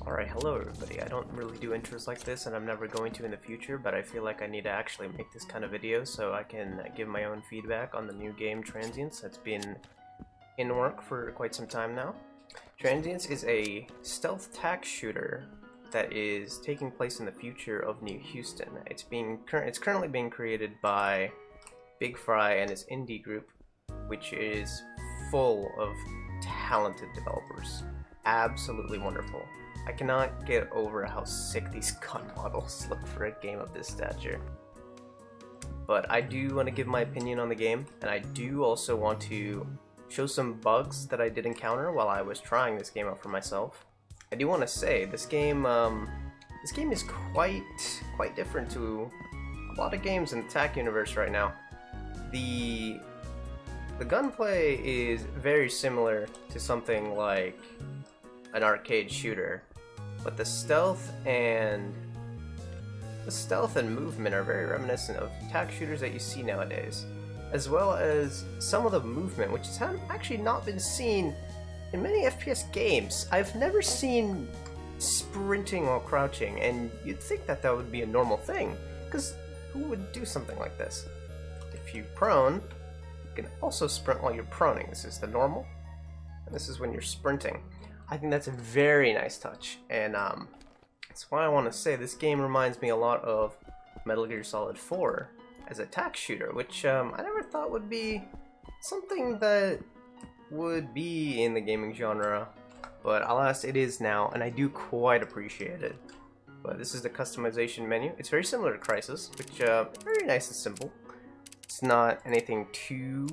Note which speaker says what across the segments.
Speaker 1: Alright, hello everybody. I don't really do intros like this, and I'm never going to in the future, but I feel like I need to actually make this kind of video so I can give my own feedback on the new game Transience that's been in work for quite some time now. Transience is a stealth tac shooter that is taking place in the future of New Houston. It's currently being created by Big Fry and his indie group, which is full of talented developers. Absolutely wonderful. I cannot get over how sick these gun models look for a game of this stature. But I do want to give my opinion on the game, and I do also want to show some bugs that I did encounter while I was trying this game out for myself. I do want to say this game is quite different to a lot of games in the TAC universe right now. The gunplay is very similar to something like an arcade shooter, but the stealth and movement are very reminiscent of TAC shooters that you see nowadays, as well as some of the movement, which has actually not been seen in many FPS games. I've never seen sprinting while crouching, and you'd think that would be a normal thing, because who would do something like this? If you prone, you can also sprint while you're proning. This is the normal, and this is when you're sprinting. I think that's a very nice touch, and that's why I want to say this game reminds me a lot of Metal Gear Solid 4 as a TAC shooter, which I never thought would be something that would be in the gaming genre, but alas, it is now, and I do quite appreciate it. But this is the customization menu. It's very similar to Crysis, which is very nice and simple. It's not anything too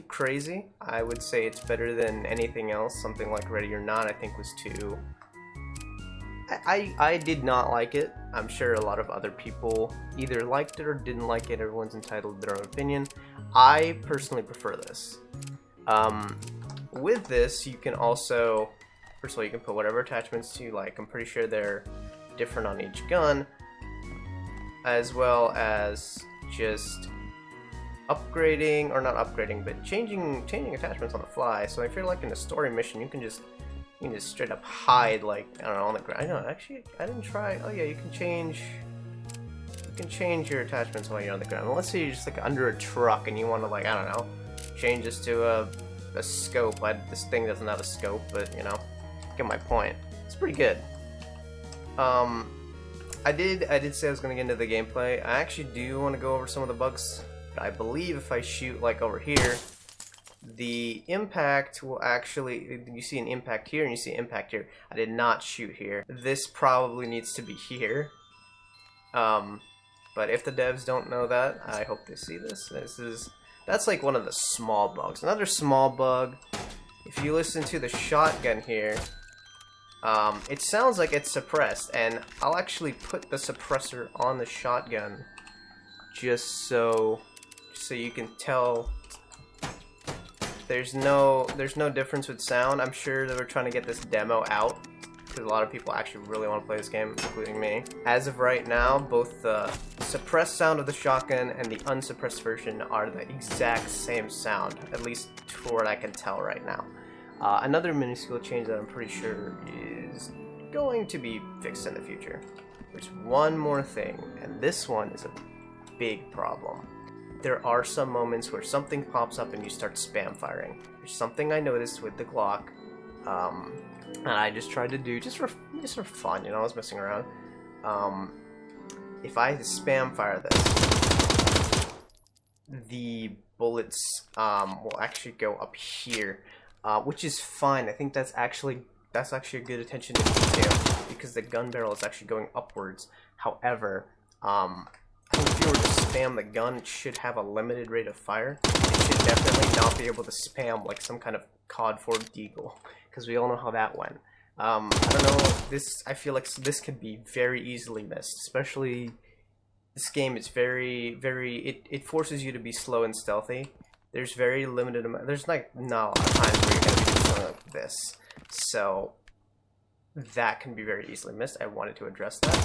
Speaker 1: crazy. I would say it's better than anything else. Something like Ready or Not, I think, was too... I did not like it. I'm sure a lot of other people either liked it or didn't like it. Everyone's entitled to their own opinion. I personally prefer this. With this, you can also... First of all, you can put whatever attachments you like. I'm pretty sure they're different on each gun, as well as just upgrading, or not upgrading, but changing attachments on the fly. So if you're like in a story mission, you can just straight up hide, like, I don't know, on the ground. I know, actually, I didn't try. Oh yeah, you can change your attachments while you're on the ground. Well, let's say you're just like under a truck and you want to, like, I don't know, change this to a scope. This thing doesn't have a scope, but you know, get my point. It's pretty good. I did say I was gonna get into the gameplay. I actually do want to go over some of the bugs. I believe if I shoot like over here, the impact will actually, you see an impact here and you see an impact here. I did not shoot here. This probably needs to be here. But if the devs don't know that, I hope they see this. That's like one of the small bugs. Another small bug, if you listen to the shotgun here, it sounds like it's suppressed, and I'll actually put the suppressor on the shotgun just so you can tell there's no difference with sound. I'm sure they were trying to get this demo out because a lot of people actually really want to play this game, including me. As of right now, both the suppressed sound of the shotgun and the unsuppressed version are the exact same sound, at least to what I can tell right now. Another minuscule change that I'm pretty sure is going to be fixed in the future. There's one more thing, and this one is a big problem. There are some moments where something pops up and you start spam firing. There's something I noticed with the Glock, and I just tried to do just for fun, you know, I was messing around. If I spam fire this, the bullets will actually go up here, which is fine. I think that's actually a good attention to detail because the gun barrel is actually going upwards. However, if you were to spam the gun, it should have a limited rate of fire. It should definitely not be able to spam like some kind of COD 4 deagle, because we all know how that went. I don't know, I feel like this could be very easily missed, especially this game is it forces you to be slow and stealthy. There's very limited amount, there's like not a lot of times where you're going to be doing something like this, so that can be very easily missed. I wanted to address that.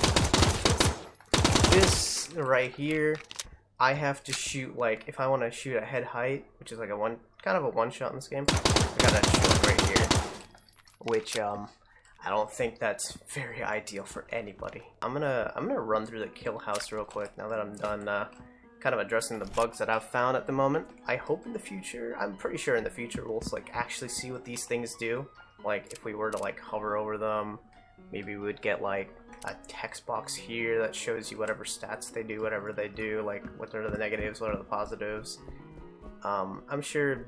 Speaker 1: This right here, I have to shoot, like, if I want to shoot at head height, which is like kind of a one shot in this game, I gotta shoot right here, which I don't think that's very ideal for anybody. I'm gonna run through the kill house real quick now that I'm done kind of addressing the bugs that I've found at the moment. I hope in the future, I'm pretty sure in the future we'll like actually see what these things do. Like if we were to like hover over them, maybe we would get like a text box here that shows you whatever stats they do, whatever they do, like what are the negatives, what are the positives. I'm sure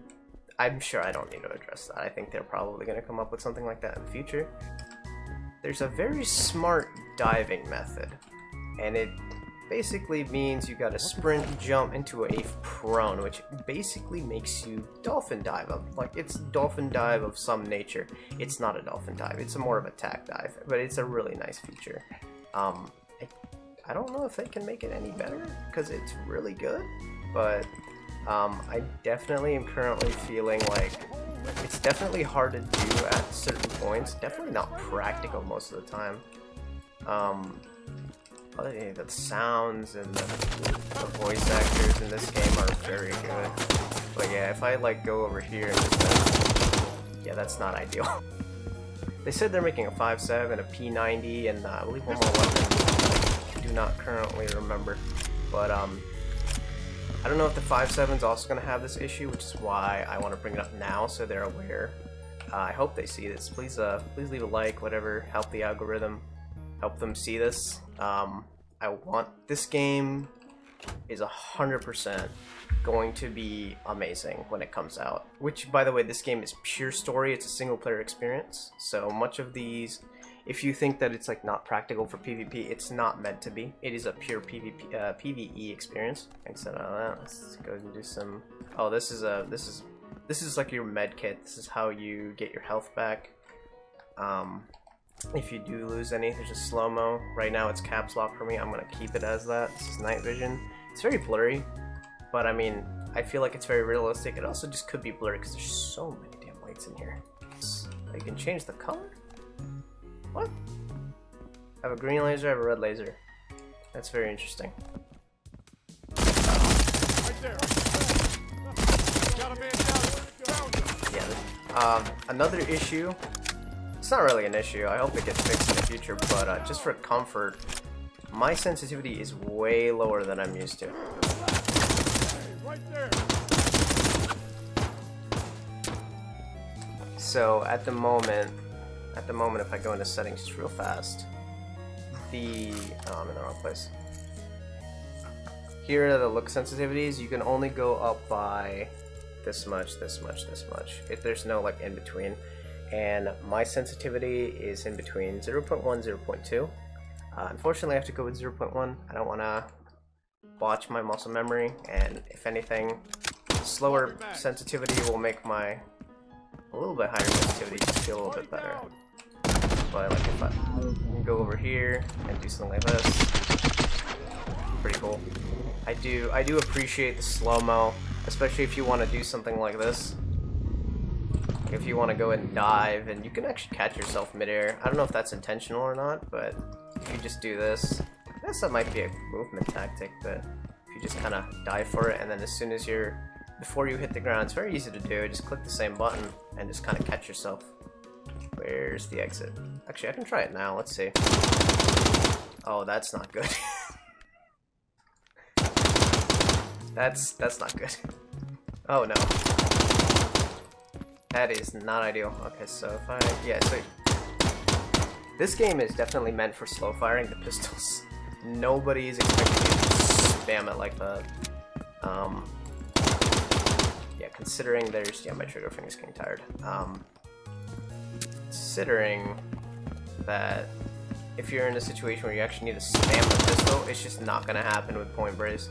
Speaker 1: I don't need to address that. I think they're probably going to come up with something like that in the future. There's a very smart diving method, and it basically means you gotta sprint jump into a prone, which basically makes you dolphin dive. Like, it's dolphin dive of some nature. It's not a dolphin dive, it's more of a tack dive, but it's a really nice feature. I don't know if they can make it any better, because it's really good, but I definitely am currently feeling like it's definitely hard to do at certain points. Definitely not practical most of the time. The sounds and the voice actors in this game are very good. But yeah, if I like go over here and just yeah, that's not ideal. They said they're making a 5.7, a P90, and I believe one more weapon. I do not currently remember. But I don't know if the 5.7 is also going to have this issue, which is why I want to bring it up now so they're aware. I hope they see this. Please leave a like, whatever, help the algorithm, help them see this. I want this game is 100% going to be amazing when it comes out. Which, by the way, this game is pure story. It's a single player experience. So much of these, if you think that it's like not practical for PvP, it's not meant to be. It is a pure PvE experience. Thanks for that. Let's go and do some. Oh, this is like your med kit. This is how you get your health back. If you do lose any, there's a slow-mo. Right now it's caps lock for me. I'm gonna keep it as that. This is night vision. It's very blurry, but I mean, I feel like it's very realistic. It also just could be blurry because there's so many damn lights in here. You can change the color? What? I have a green laser, I have a red laser. That's very interesting. Right there. Yeah, another issue. It's not really an issue. I hope it gets fixed in the future, but just for comfort, my sensitivity is way lower than I'm used to. Right there. So at the moment, if I go into settings just real fast, I'm in the wrong place. Here are the look sensitivities. You can only go up by this much, this much, this much. If there's no like in between. And my sensitivity is in between 0.1 0.2. Unfortunately I have to go with 0.1. I don't want to botch my muscle memory, and if anything, slower sensitivity will make my a little bit higher sensitivity just feel a little bit better. But like if I go over here and do something like this, pretty cool. I do appreciate the slow-mo, especially if you want to do something like this. If you want to go and dive, and you can actually catch yourself midair. I don't know if that's intentional or not, but if you just do this, I guess that might be a movement tactic, but if you just kind of dive for it, and then as soon as before you hit the ground, it's very easy to do. Just click the same button and just kind of catch yourself. Where's the exit? Actually, I can try it now. Let's see. Oh, that's not good. That's not good. Oh no. That is not ideal. Okay, so so this game is definitely meant for slow firing the pistols. Nobody is expecting you to spam it like that. Yeah, considering there's my trigger finger's getting tired. Considering that if you're in a situation where you actually need to spam the pistol, it's just not gonna happen with point brace.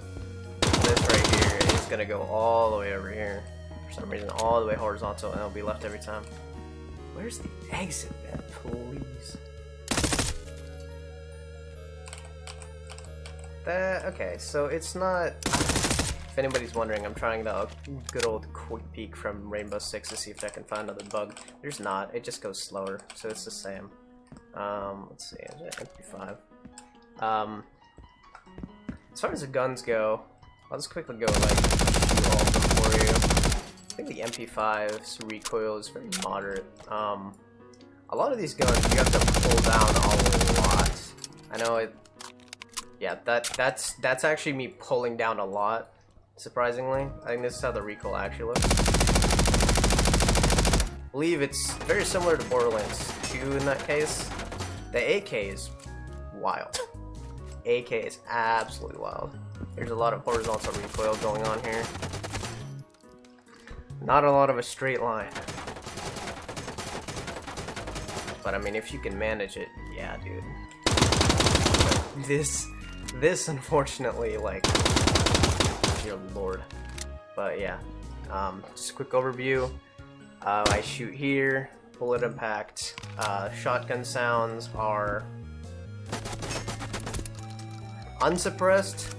Speaker 1: This right here is gonna go all the way over here. For some reason, all the way horizontal, and it'll be left every time. Where's the exit, man? Please. Okay, so it's not. If anybody's wondering, I'm trying the good old quick peek from Rainbow Six to see if I can find another bug. There's not. It just goes slower, so it's the same. Let's see. MP5. As far as the guns go, I'll just quickly go like do all of them for you. I think the MP5's recoil is very moderate. A A lot of these guns you have to pull down a lot. I know it. Yeah, that's actually me pulling down a lot. Surprisingly, I think this is how the recoil actually looks. I believe it's very similar to Borderlands 2 in that case. The AK is wild. AK is absolutely wild. There's a lot of horizontal recoil going on here. Not a lot of a straight line. But I mean, if you can manage it, yeah, dude. This unfortunately, like, dear lord. But yeah, just a quick overview. I shoot here, bullet impact. Shotgun sounds are unsuppressed,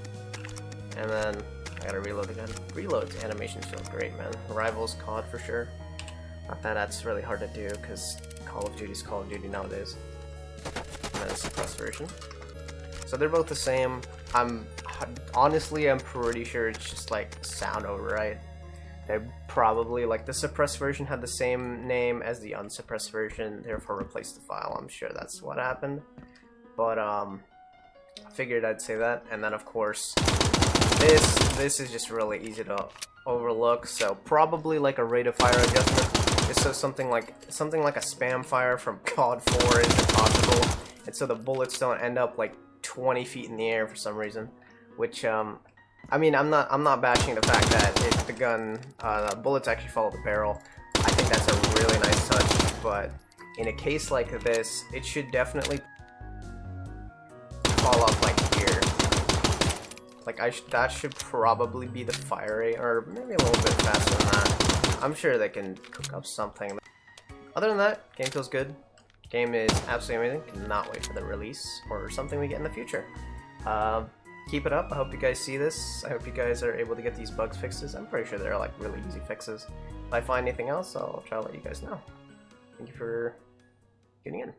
Speaker 1: and then I gotta reload again. Reload's animations feel great, man. Rivals COD for sure. Not that that's really hard to do, because Call of Duty's Call of Duty nowadays. And then a suppressed version. So they're both the same. Honestly, I'm pretty sure it's just like sound override. They probably, like, the suppressed version had the same name as the unsuppressed version, therefore replaced the file. I'm sure that's what happened. But I figured I'd say that. And then of course, this is just really easy to overlook. So probably like a rate of fire adjustment. Just so something like a spam fire from COD 4 isn't possible, and so the bullets don't end up like 20 feet in the air for some reason. Which I mean, I'm not bashing the fact that if the bullets actually follow the barrel. I think that's a really nice touch, but in a case like this, it should definitely fall up like here. Like that should probably be the fire rate, or maybe a little bit faster than that. I'm sure they can cook up something. Other than that, game feels good. Game is absolutely amazing. Cannot wait for the release or something we get in the future. Keep it up. I hope you guys see this. I hope you guys are able to get these bugs fixes. I'm pretty sure they're like really easy fixes. If I find anything else, I'll try to let you guys know. Thank you for tuning in.